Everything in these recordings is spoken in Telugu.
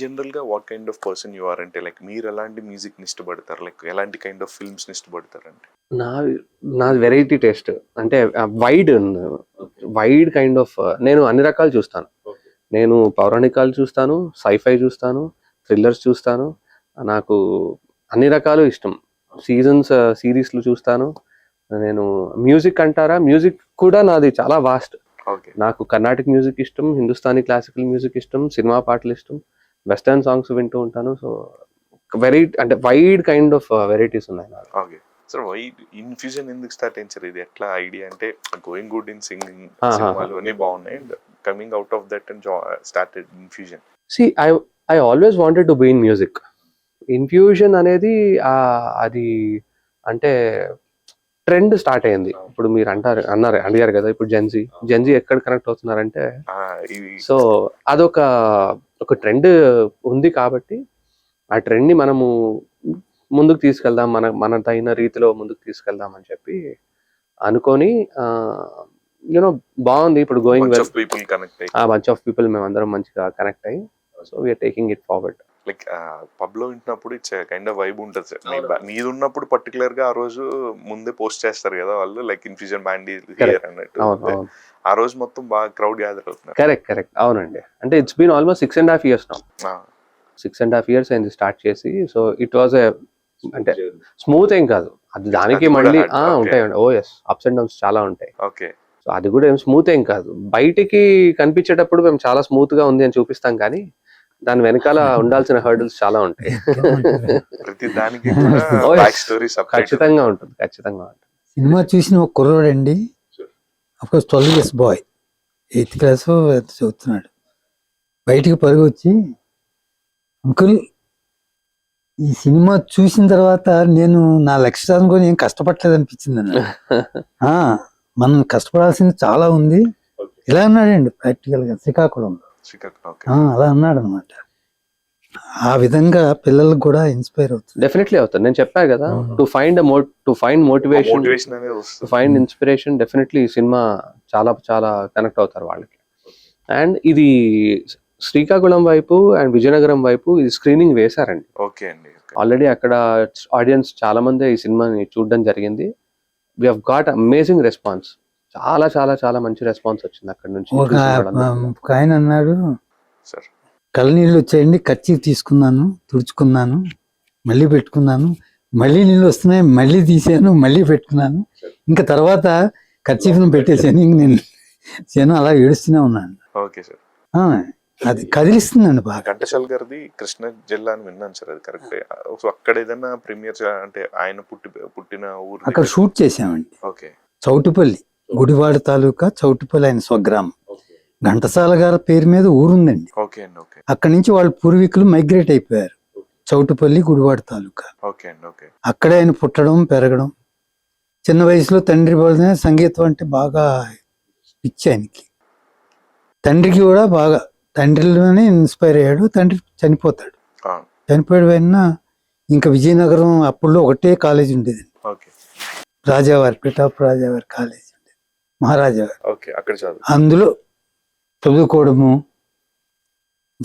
జనరల్ గా what kind of person you are అంటే లైక్ మీరు ఎలాంటి మ్యూజిక్ ని ఇష్టపడతారు, లైక్ ఎలాంటి కైండ్ ఆఫ్ ఫిల్మ్స్ ని ఇష్టపడతారు అంటే? నా నాది వెరైటీ టేస్ట్, అంటే వైడ్ వైడ్ కైండ్ ఆఫ్. నేను అన్ని రకాలు చూస్తాను. నేను పౌరాణికాలు చూస్తాను, సైఫై చూస్తాను, థ్రిల్లర్స్ చూస్తాను. నాకు అన్ని రకాలు ఇష్టం. సీజన్స్ సిరీస్లు చూస్తాను. నేను మ్యూజిక్ అంటారా, మ్యూజిక్ కూడా నాది చాలా వాస్ట్. నాకు కర్ణాటిక్ మ్యూజిక్ ఇష్టం, హిందుస్థానీ క్లాసికల్ మ్యూజిక్ ఇష్టం, సినిమా పాటలు ఇష్టం, వెస్టర్న్ సాంగ్స్ వింటూ ఉంటాను. సో అంటే వైడ్ కైండ్ ఆఫ్ వెరైటీస్ ఉన్నాయి నాకు. ఓకే సార్, వైడ్ ఇన్ఫ్యూజన్ ఎందుకు స్టార్ట్ అయింది సార్? ఇది ఎట్లా ఐడియా అంటే గోయింగ్ గుడ్ ఇన్ సింగింగ్, సినిమాలు అన్ని బాగున్నాయి and coming out of that and started infusion. I always wanted to be in music. Infusion అనేది అది అంటే ట్రెండ్ స్టార్ట్ అయింది. ఇప్పుడు మీరు అడిగారు కదా, ఇప్పుడు జెన్జీ ఎక్కడ కనెక్ట్ అవుతున్నారంటే, సో అదొక ట్రెండ్ ఉంది కాబట్టి ఆ ట్రెండ్ ని మనము ముందుకు తీసుకెళ్దాం, మన తగిన రీతిలో ముందుకు తీసుకెళ్దాం అని చెప్పి అనుకొని యూనో బాగుంది. ఇప్పుడు going well, bunch of people మేమందరం మంచిగా కనెక్ట్ అయ్యి, so we are taking it forward. Like pub లో వింటున్నప్పుడు ఇట్స్ కైండ్ ఆఫ్ వైబ్ ఉంటుంది సార్. నీది ఉన్నప్పుడు పర్టికులర్ గా ఆ రోజు ముందే పోస్ట్ చేస్తారు కదా వాళ్ళు, లైక్ ఇన్ఫ్యూజన్ బ్యాండ్ అన్నట్టు. ఆ రోజు మొత్తం బాగా క్రౌడ్ గ్యాదర్ అవుతున్నారు. కరెక్ట్ అవునండి. అంటే it's been almost 6.5 years now. 6.5 years అయింది స్టార్ట్ చేసి. సో ఇట్ వాజ్ అంటే స్మూత్ ఏం కాదు అది, దానికి మళ్ళీ ఉంటాయండి. Oh yes, ups and downs చాలా ఉంటాయి. ఓకే, సో అది కూడా ఏం స్మూత్ ఏం కాదు. బయటికి కనిపించేటప్పుడు మేము చాలా స్మూత్ గా ఉంది అని చూపిస్తాం, కానీ దాని వెనకాల ఉండాల్సిన హర్డల్స్ చాలా ఉంటాయి. ప్రతి దానికి ఖచ్చితంగా ఉంటుంది. సినిమా చూసిన ఒక కుర్రోడు అండి, of course 12 years bye, 8th class చదువుతున్నాడు. బయటికి పరుగు వచ్చి, అంకుల్ ఈ సినిమా చూసిన తర్వాత నేను నా లక్ష్యాలను కూడా ఏం కష్టపడలేదు అనిపించింది అన్న. మనం కష్టపడాల్సింది చాలా ఉంది. ఇలా అన్నాడండి ప్రాక్టికల్ గా శ్రీకాకుళంలో. అలా అన్నాడు అనమాట. ఆ విధంగా పిల్లలకు కూడా ఇన్స్పైర్ అవుతుంది. డెఫినెట్లీ అవుతుంది. నేను చెప్పా కదా, to find motivation, to find inspiration, definitely ఈ సినిమా చాలా చాలా కనెక్ట్ అవుతారు వాళ్ళకి. అండ్ ఇది శ్రీకాకుళం వైపు అండ్ విజయనగరం వైపు ఇది స్క్రీనింగ్ వేశారండి. ఓకే అండి. ఆల్రెడీ అక్కడ ఆడియన్స్ చాలా మంది ఈ సినిమాని చూడడం జరిగింది. We have got amazing response. చాలా చాలా చాలా మంచి రెస్పాన్స్ వచ్చింది అక్కడ నుంచి. ఒక ఆయన అన్నాడు, కళ్ళనీళ్ళు వచ్చాయండి, కర్చీఫ్ తీసుకున్నాను, తుడుచుకున్నాను, మళ్ళీ పెట్టుకున్నాను, మళ్ళీ నీళ్ళు వస్తున్నాయి, మళ్ళీ తీసాను, మళ్ళీ పెట్టుకున్నాను, ఇంకా తర్వాత కర్చీఫ్ను పెట్టేసాను, ఇంక నేను అలా ఏడుస్తూనే ఉన్నాను. ఓకే సార్, అది కదిలిస్తుందండి బాగా. ఘంటసాల గారిది కృష్ణా జిల్లా అని విన్నాను సార్, అది కరెక్ట్? అక్కడ ఏదైనా ప్రీమియర్ అంటే ఆయన పుట్టిన ఊరు అక్కడ షూట్ చేసామండి. ఓకే, చౌటుపల్లి, గుడివాడ తాలూకా చౌటుపల్లి ఆయన స్వగ్రామం. ఘంటసాల గారి పేరు మీద ఊరుందండి. అక్కడి నుంచి వాళ్ళ పూర్వీకులు మైగ్రేట్ అయిపోయారు. చౌటుపల్లి, గుడివాడ తాలూకా. అక్కడే ఆయన పుట్టడం పెరగడం. చిన్న వయసులో తండ్రి వల్లనే సంగీతం అంటే బాగా పిచ్చి ఆయనకి. తండ్రికి కూడా బాగా, తండ్రిలోనే ఇన్స్పైర్ అయ్యాడు. తండ్రి చనిపోతాడు. చనిపోయిన ఇంకా విజయనగరం అప్పుడులో ఒకటే కాలేజ్ ఉండేది, రాజావారి, పిఠాపు రాజావారి కాలేజ్ ఉండేది, మహారాజా గారు. అందులో చదువుకోవడము,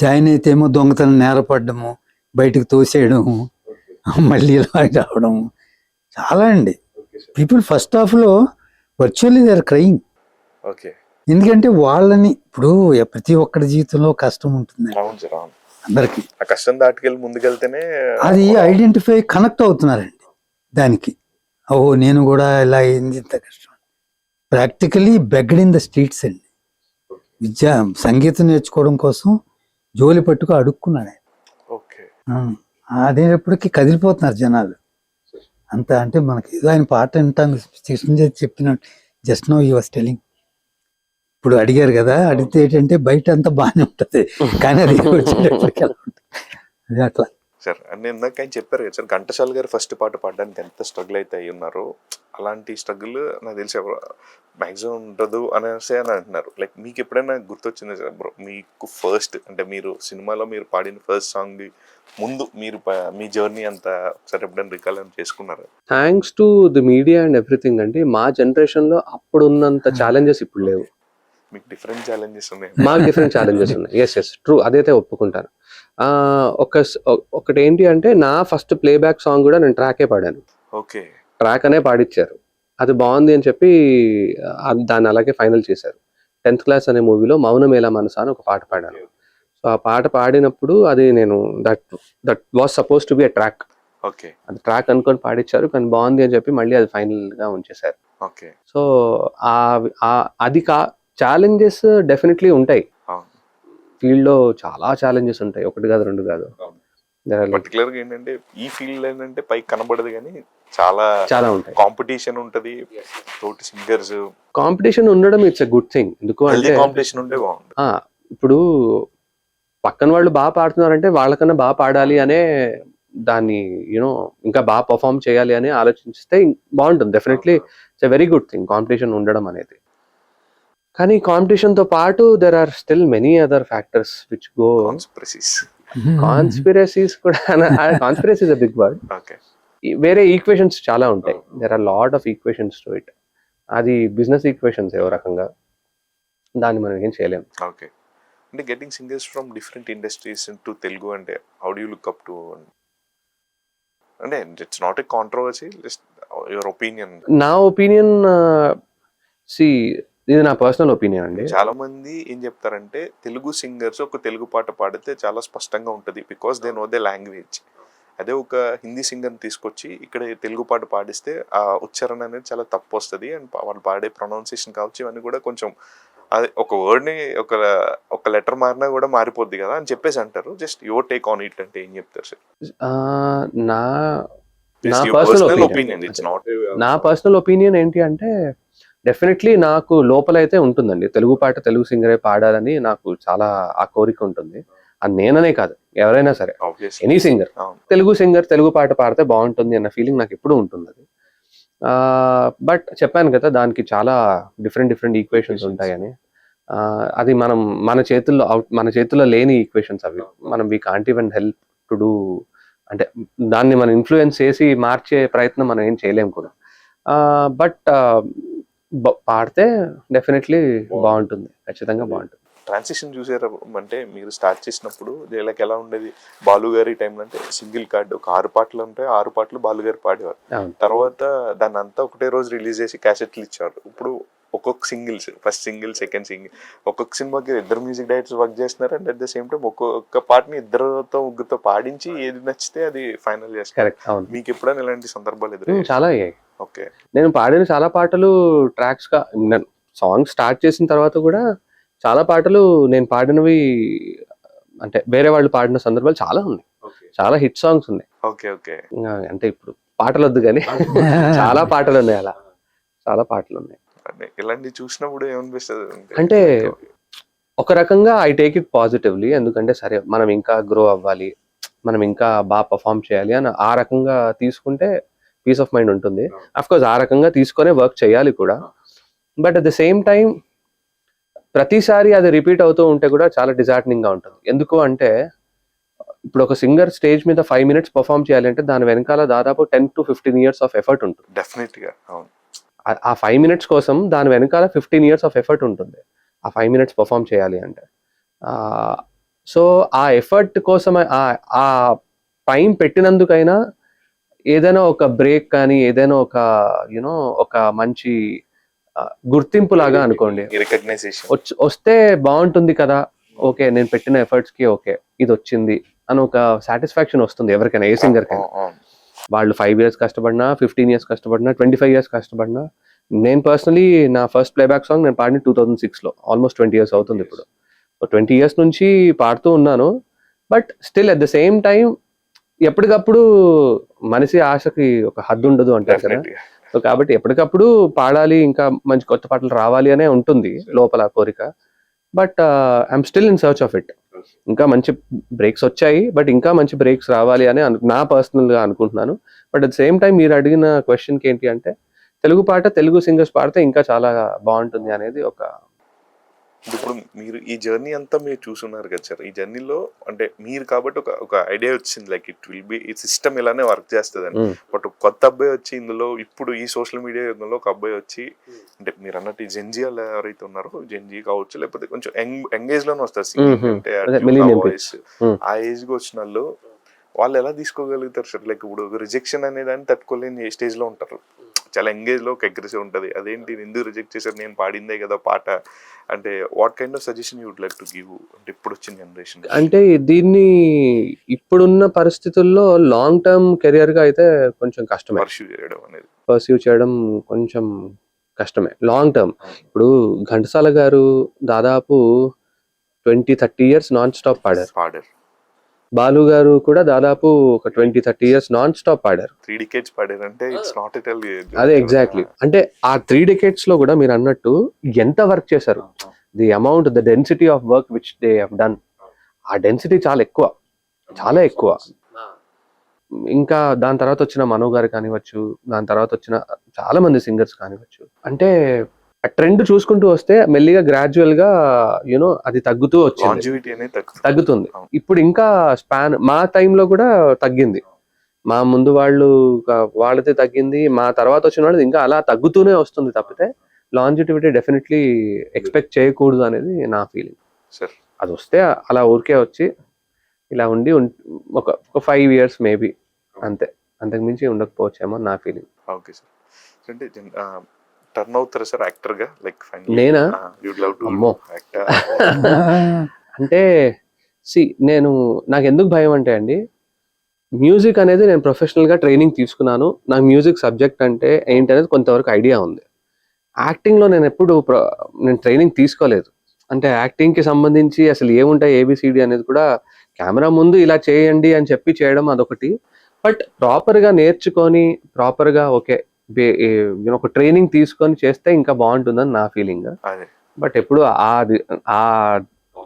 జాయిన్ అయితే ఏమో దొంగతనం నేరపడ్డము, బయటకు తోసేయడము, మళ్ళీ రావడము చాలా అండి. పీపుల్ ఫస్ట్ హాఫ్ లో వర్చువల్లీ దే ఆర్ క్రయింగ్. ఎందుకంటే వాళ్ళని, ఇప్పుడు ప్రతి ఒక్కరి జీవితంలో కష్టం ఉంటుంది అందరికి, కష్టం దాటుకెళ్ళి ముందుకెళ్తేనే అది ఐడెంటిఫై కనెక్ట్ అవుతున్నారండి దానికి. ఓహో నేను కూడా ఇలా అయింది, ఇంత కష్టం. ప్రాక్టికలీ బెగ్గడ్ ఇన్ ద స్ట్రీట్స్ అండి. సంగీతం నేర్చుకోవడం కోసం జోలి పట్టుకు అడుక్కున్నాడు ఆయన. అదేటప్పటికి కదిలిపోతున్నారు జనాలు అంత. అంటే మనకి ఏదో ఆయన పాట వింటాను చెప్పిన just know he was telling. ఇప్పుడు అడిగారు కదా, అడిగితే ఏంటంటే బయట అంతా బాగానే ఉంటది, కానీ అది వచ్చేటప్పటికి ఎలా ఉంటుంది అది అట్లా. సార్ అంటే ఇందాక ఆయన చెప్పారు కదా సార్, ఘంటసాల గారు ఫస్ట్ పాట పాడడానికి ఎంత స్ట్రగుల్ అయితే అయి ఉన్నారో, అలాంటి స్ట్రగుల్ నాకు తెలిసి మ్యాక్సిమం ఉండదు అనేసి అని అంటున్నారు. లైక్ మీకు ఎప్పుడైనా గుర్తొచ్చింది సార్ బ్రో, మీకు ఫస్ట్ అంటే మీరు సినిమాలో మీరు పాడిన ఫస్ట్ సాంగ్ ముందు మీరు మీ జర్నీ అంతా ఒకసారి ఎప్పుడైనా రికాల్ చేసుకున్నారా? Thanks to the media and everything అండి. మా జనరేషన్ లో అప్పుడు ఉన్నంత ఛాలెంజెస్ ఇప్పుడు లేవు. మీకు డిఫరెంట్ ఛాలెంజెస్ ఉన్నాయి, మాకు డిఫరెంట్ ఛాలెంజెస్ ఉన్నాయి. ఎస్ ట్రూ, అదైతే ఒప్పుకుంటాను. ఒకటి ఏంటి అంటే నా ఫస్ట్ ప్లేబ్యాక్ సాంగ్ కూడా నేను ట్రాకే పాడాను. ఓకే. ట్రాక్ అనే పాడిచ్చారు. అది బాగుంది అని చెప్పి దాన్ని అలాగే ఫైనల్ చేశారు. 10th క్లాస్ అనే మూవీలో మౌనమేలా మనసా అని ఒక పాట పాడాను. సో ఆ పాట పాడినప్పుడు అది నేను that was suppose to be a track. Okay. అది ట్రాక్ అనుకొని పాడిచ్చారు, కానీ బాగుంది అని చెప్పి మళ్ళీ అది ఫైనల్ గా ఉంచేశారు. ఓకే. సో అది ఛాలెంజెస్ డెఫినెట్లీ ఉంటాయి. ఫీల్డ్ లో చాలా ఛాలెంజెస్ ఉంటాయి, ఒకటి కాదు రెండు కాదు. పర్టికులర్ గా ఏంటంటే ఈ ఫీల్డ్ ఏంటంటే పైకి కనబడదు కానీ చాలా చాలా ఉంటాయి. కాంపిటీషన్ ఉంటది, తోటి సింగర్స్ కాంపిటీషన్ ఉండడం ఇట్స్ ఎ గుడ్ థింగ్. ఎందుకు అంటే కాంపిటీషన్ ఉంటే బాగుంటుంది. ఇప్పుడు పక్కన వాళ్ళు బాగా పాడుతున్నారంటే వాళ్ళకన్నా బాగా పాడాలి అనే దాన్ని యూనో ఇంకా బాగా పర్ఫామ్ చేయాలి అని ఆలోచిస్తే బాగుంటుంది. Definitely it's a very good thing competition ఉండడం అనేది. కానీ కాంపిటీషన్ తో పాటు there are still many other factors which go. Conspiracies కూడా, conspiracy is a big word. వేరే ఈక్వేషన్స్ చాలా ఉంటాయి. There are lot of equations to it. అది బిజినెస్ ఈక్వేషన్స్ ఏవో రకంగా, దాన్ని మనం ఏం చేయలేము. ఓకే. అంటే getting singers from different industries to Telugu అంటే how do you look up to? అంటే it's not a controversy, just your opinion. నా ఒపీనియన్ ఇది నా పర్సనల్ ఒపీనియన్ అండి. చాలా మంది ఏం చెప్తారంటే తెలుగు సింగర్స్ ఒక తెలుగు పాట పాడితే చాలా స్పష్టంగా ఉంటుంది because they know the language. అదే ఒక హిందీ సింగర్ని తీసుకొచ్చి ఇక్కడ తెలుగు పాట పాడిస్తే ఆ ఉచ్చారణ అనేది చాలా తప్పు వస్తుంది, అండ్ వాళ్ళు పాడే ప్రొనౌన్సియేషన్ కావచ్చు ఇవన్నీ కూడా కొంచెం అది ఒక వర్డ్ని ఒక లెటర్ మారినా కూడా మారిపోద్ది కదా అని చెప్పేసి అంటారు. Just your take on it అంటే ఏం చెప్తారు సార్? నా పర్సనల్ ఒపీనియన్ ఏంటి అంటే, డెఫినెట్లీ నాకు లోపల అయితే ఉంటుందండి, తెలుగు పాట తెలుగు సింగరే పాడాలని నాకు చాలా ఆ కోరిక ఉంటుంది. అది నేననే కాదు, ఎవరైనా సరే, any singer, Telugu singer Telugu పాట పాడితే బాగుంటుంది అన్న ఫీలింగ్ నాకు ఎప్పుడూ ఉంటుంది. అది బట్ చెప్పాను కదా, దానికి చాలా డిఫరెంట్ ఈక్వేషన్స్ ఉంటాయని. అది మన చేతుల్లో లేని ఈక్వేషన్స్ అవి. మనం we can't even help to do, అంటే దాన్ని మనం ఇన్ఫ్లుయెన్స్ చేసి మార్చే ప్రయత్నం మనం ఏం చేయలేము కూడా. బట్ పాడితే డెఫినెట్లీ బాగుంటుంది, ఖచ్చితంగా బాగుంటుంది. ట్రాన్సిషన్ చూసారా అంటే మీరు స్టార్ట్ చేసినప్పుడు లైక్ ఎలా ఉండేది? బాలు గారి టైంలో అంటే సింగిల్ కార్డు ఒక 6 పాటలు ఉంటాయి, 6 పాటలు బాలు గారు పాడేవారు. తర్వాత దాన్ని అంతా ఒకటే రోజు రిలీజ్ చేసి క్యాసెట్లు ఇచ్చారు. ఇప్పుడు ఒక్కొక్క singles, first single, second single, ఒక్కొక్క సినిమాకి 2 మ్యూజిక్ డైరెక్టర్స్ వర్క్ చేస్తున్నారు. And at the same time ఒక్కొక్క పాటని 2-3 పాడించి ఏది నచ్చితే అది ఫైనల్ చేస్తారు. మీకు ఎప్పుడైనా ఇలాంటి సందర్భాలు ఎదురు? చాలా అయ్యాయి. ఓకే. నేను పాడిన చాలా పాటలు ట్రాక్స్ గా, సాంగ్ స్టార్ట్ చేసిన తర్వాత కూడా చాలా పాటలు నేను పాడినవి అంటే వేరే వాళ్ళు పాడిన సందర్భాలు చాలా ఉన్నాయి. చాలా హిట్ సాంగ్స్ ఉన్నాయి. Okay okay. అంటే ఇప్పుడు పాటలు వద్దు కానీ చాలా పాటలు ఉన్నాయి, అలా చాలా పాటలు ఉన్నాయి. ఇలాంటి చూసినప్పుడు ఏమనిపిస్తుంది అంటే ఒక రకంగా ఐ టేక్ ఇట్ పాజిటివ్లీ. ఎందుకంటే సరే మనం ఇంకా గ్రో అవ్వాలి, మనం ఇంకా బాగా పర్ఫామ్ చేయాలి అని ఆ రకంగా తీసుకుంటే పీస్ ఆఫ్ మైండ్ ఉంటుంది. అఫ్ కోర్స్ ఆ రకంగా తీసుకొనే వర్క్ చేయాలి కూడా. But at the same time ప్రతిసారి అది రిపీట్ అవుతూ ఉంటే కూడా చాలా డిజార్టనింగ్ గా ఉంటుంది. ఎందుకు అంటే ఇప్పుడు ఒక సింగర్ స్టేజ్ మీద 5 minutes పర్ఫామ్ చేయాలి అంటే దాని వెనకాల దాదాపు 10 to 15 years ఆఫ్ ఎఫర్ట్ ఉంటుంది. డెఫినెట్ గా. ఆ 5 minutes కోసం దాని వెనకాల 15 years ఆఫ్ ఎఫర్ట్ ఉంటుంది ఆ 5 minutes పర్ఫామ్ చేయాలి అంటే. సో ఆ ఎఫర్ట్ కోసం ఆ టైం పెట్టినందుకైనా ఏదైనా ఒక బ్రేక్ కానీ ఏదైనా ఒక యూనో ఒక మంచి గుర్తింపు లాగా అనుకోండి, వస్తే బాగుంటుంది కదా. ఓకే, నేను పెట్టిన ఎఫర్ట్స్ కి ఓకే ఇది వచ్చింది అని ఒక సాటిస్ఫాక్షన్ వస్తుంది ఎవరికైనా, ఏ సింగర్ కైనా. వాళ్ళు 5 years కష్టపడినా, 15 years కష్టపడినా, 25 years కష్టపడినా. నేను పర్సనలీ నా ఫస్ట్ ప్లేబ్యాక్ సాంగ్ నేను పాడిన 2006లో, ఆల్మోస్ట్ 20 years అవుతుంది ఇప్పుడు. 20 years నుంచి పాడుతూ ఉన్నాను. But still at the same time ఎప్పటికప్పుడు మనిషి ఆశకి ఒక హద్దు ఉండదు అంటారు కదా. సో కాబట్టి ఎప్పటికప్పుడు పాడాలి, ఇంకా మంచి కొత్త పాటలు రావాలి అనే ఉంటుంది లోపల కోరిక. But I'm still in search of it. ఇంకా మంచి బ్రేక్స్ వచ్చాయి, బట్ ఇంకా మంచి బ్రేక్స్ రావాలి అని నా పర్సనల్ గా అనుకుంటున్నాను. బట్ అట్ సేమ్ టైం మీరు అడిగిన క్వశ్చన్కి ఏంటి అంటే, తెలుగు పాట తెలుగు సింగర్స్ పాడితే ఇంకా చాలా బాగుంటుంది అనేది ఒక ఇప్పుడు మీరు ఈ జర్నీ అంతా మీరు చూసున్నారు కదా సార్. ఈ జర్నీలో అంటే మీరు కాబట్టి ఒక ఐడియా వచ్చింది, లైక్ ఇట్ విల్ బి ఈ సిస్టమ్ ఇలానే వర్క్ చేస్తుందని. బట్ కొత్త అబ్బాయి వచ్చి ఇందులో ఇప్పుడు ఈ సోషల్ మీడియా యుగంలో ఒక అబ్బాయి వచ్చి, అంటే మీరు అన్నట్టు జెన్జీ వాళ్ళు ఎవరైతే ఉన్నారో, జెన్జీ కావచ్చు లేకపోతే కొంచెం యంగ్ ఏజ్ లోనే వస్తారు సింగింగ్ అంటే వాయిస్, ఆ ఏజ్ కి వచ్చిన వాళ్ళు ఎలా తీసుకోగలుగుతారు సార్? లైక్ ఇప్పుడు రిజెక్షన్ అనే దాన్ని తట్టుకోలేని స్టేజ్ లో ఉంటారు, చాలా ఎంగేజ్ లో ఒక అగ్రెసివ్ ఉంటుంది. అదేంటి ఎందుకు రిజెక్ట్ చేశారు, నేను పాడిందే కదా పాట అంటే. What kind of suggestion you would like to give అంటే ఇప్పుడు వచ్చిన జనరేషన్? అంటే దీన్ని ఇప్పుడున్న పరిస్థితుల్లో లాంగ్ టర్మ్ కెరియర్ గా అయితే కొంచెం కష్టమే పర్స్యూ చేయడం, కొంచెం కష్టమే లాంగ్ టర్మ్. ఇప్పుడు ఘంటసాల గారు దాదాపు 20-30 years నాన్ స్టాప్ పాడారు. బాలు గారు కూడా దాదాపు ఒక 20-30 years నాన్ స్టాప్ పాడారు. 3 decades పాడారంటే ఇట్స్ నాట్ ఎట్ ఆల్. అదే ఎగ్జాక్ట్లీ. అంటే ఆ 3 decades లో కూడా మీరు అన్నట్టు ఎంత వర్క్ చేశారు, the amount, the density of work which they have done, ఆ డెన్సిటీ చాలా ఎక్కువ. ఇంకా దాని తర్వాత వచ్చిన మనో గారు కానివచ్చు, దాని తర్వాత వచ్చిన చాలా మంది సింగర్స్ కానివచ్చు, అంటే ఆ ట్రెండ్ చూసుకుంటూ వస్తే మెల్లిగా గ్రాడ్యువల్ గా యూనో అది తగ్గుతూ తగ్గుతుంది. ఇప్పుడు ఇంకా స్పాన్ మా టైంలో కూడా తగ్గింది, మా ముందు వాళ్ళది తగ్గింది, మా తర్వాత వచ్చిన వాళ్ళది ఇంకా అలా తగ్గుతూనే వస్తుంది తప్పితే లాంజిటివిటీ డెఫినెట్లీ ఎక్స్పెక్ట్ చేయకూడదు అనేది నా ఫీలింగ్. అది వస్తే అలా ఊరికే వచ్చి ఇలా ఉండి ఒక 5 years మేబీ అంతే, అంతకు మించి ఉండకపోవచ్చేమో నా ఫీలింగ్. Okay sir. అంటే టర్న్ అవుతారా సార్ యాక్టర్ గా? లైక్ నేనా? అమ్మో అంటే నాకు ఎందుకు భయం అంటే అండి, మ్యూజిక్ అనేది నేను ప్రొఫెషనల్ గా ట్రైనింగ్ తీసుకున్నాను, నాకు మ్యూజిక్ సబ్జెక్ట్ అంటే ఏంటనేది కొంతవరకు ఐడియా ఉంది. యాక్టింగ్ లో నేను ఎప్పుడు నేను ట్రైనింగ్ తీసుకోలేదు. అంటే యాక్టింగ్ కి సంబంధించి అసలు ఏముంటాయి ఏబిసిడి అనేది కూడా కెమెరా ముందు ఇలా చేయండి అని చెప్పి చేయడం అదొకటి. బట్ ప్రాపర్ గా నేర్చుకొని ప్రాపర్ గా ఓకే ఒక ట్రైనింగ్ తీసుకొని చేస్తే ఇంకా బాగుంటుందని నా ఫీలింగ్. బట్ ఎప్పుడు ఆ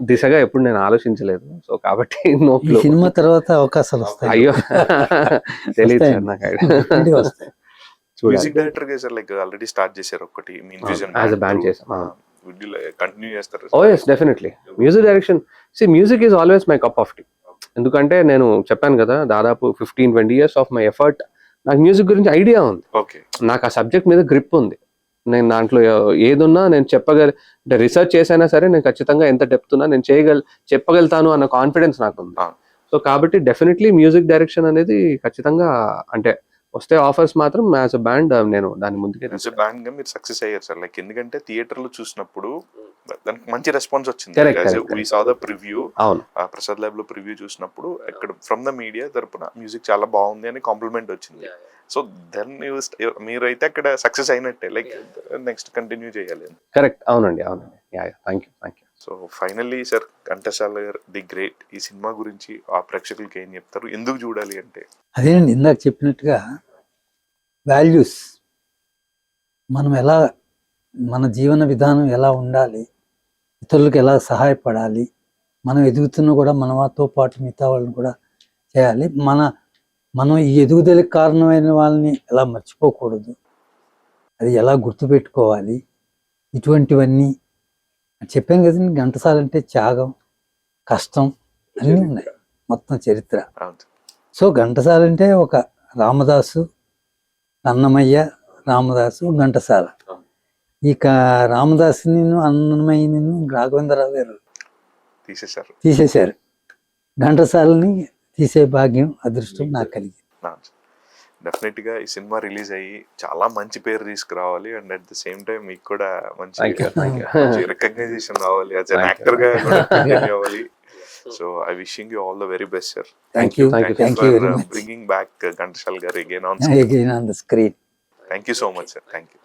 దిశగా ఎప్పుడు నేను ఆలోచించలేదు. సో కాబట్టి సినిమా తర్వాత అవకాశాలు వస్తాయి. అయ్యో తెలియదు సార్ నాకు. మ్యూజిక్ డైరెక్టర్ గా సార్ లైక్ ఆల్రెడీ స్టార్ట్ చేశారు ఒకటి యాజ్ ఎ బ్యాండ్ చేసాం. కంటిన్యూ చేస్తారు? Oh yes definitely. Music direction music is always my cup of tea. ఎందుకంటే నేను చెప్పాను కదా, దాదాపు 15-20 years ఆఫ్ మై ఎఫర్ట్, నాకు మ్యూజిక్ గురించి ఐడియా ఉంది, నాకు ఆ సబ్జెక్ట్ మీద గ్రిప్ ఉంది. నేను దాంట్లో ఏదున్నా నేను అంటే రీసెర్చ్ చేసైనా సరే నేను ఖచ్చితంగా ఎంత డెప్త్ ఉన్నా నేను చెప్పగలుగుతాను అన్న కాన్ఫిడెన్స్ నాకు ఉంది. సో కాబట్టి డెఫినెట్లీ మ్యూజిక్ డైరెక్షన్ అనేది ఖచ్చితంగా, అంటే వస్తే ఆఫర్స్ మాత్రం యాజ్ అ బ్యాండ్ నేను దాని ముందుకే బ్యాండ్ గా మీరు సక్సెస్ అయ్యారు సార్. లైక్ ఎందుకంటే థియేటర్ లో చూసినప్పుడు దానికి మంచి రెస్పాన్స్ వచ్చింది. We saw the preview, Prasad lab లో ప్రివ్యూ చూసినప్పుడు ఇక్కడ ఫ్రమ్ ద మీడియా తరపున మ్యూజిక్ చాలా బాగుంది అని కాంప్లిమెంట్ వచ్చింది. సో దెన్ మీరైతే అక్కడ సక్సెస్ అయినట్టే, లైక్ నెక్స్ట్ కంటిన్యూ చేయాలి. కరెక్ట్. అవునండి. Thank you. So finally sir, Ghantasala గారు ది గ్రేట్, ఈ సినిమా గురించి ఆ ప్రేక్షకులకి ఏం చెప్తారు, ఎందుకు చూడాలి అంటే? అదేనండి ఇందాక చెప్పినట్టుగా వాల్యూస్, మనం ఎలా మన జీవన విధానం ఎలా ఉండాలి, ఇతరులకు ఎలా సహాయపడాలి, మనం ఎదుగుతున్నా కూడా మనతో పాటు మిగతా వాళ్ళని కూడా చేయాలి, మనం ఈ ఎదుగుదలకు కారణమైన వాళ్ళని ఎలా మర్చిపోకూడదు, అది ఎలా గుర్తుపెట్టుకోవాలి, ఇటువంటివన్నీ చెప్పాను కదండి. ఘంటసాల అంటే త్యాగం, కష్టం అన్నీ ఉన్నాయి, మొత్తం చరిత్ర. సో ఘంటసాల అంటే ఒక రామదాసు, అన్నమయ్య, రామదాసు, ఘంటసాల. ఇక రామదాసుని అన్నమయ్యని రాఘవేంద్రరావు గారు తీసేశారు. ఘంటసాలని తీసే భాగ్యం, అదృష్టం నాకు కలిగింది. డెఫినెట్ గా ఈ సినిమా రిలీజ్ అయ్యి చాలా మంచి పేరు తీసుకురావాలి, and at the same time మీకు కూడా మంచి రికగ్నైజేషన్ రావాలి, యాజ్ అన్ యాక్టర్ గా అవ్వాలి. So I wishing you all the very best sir. Thank you very much. Bringing back Ghantashal garu again on the screen. Thank you so much sir. Thank you.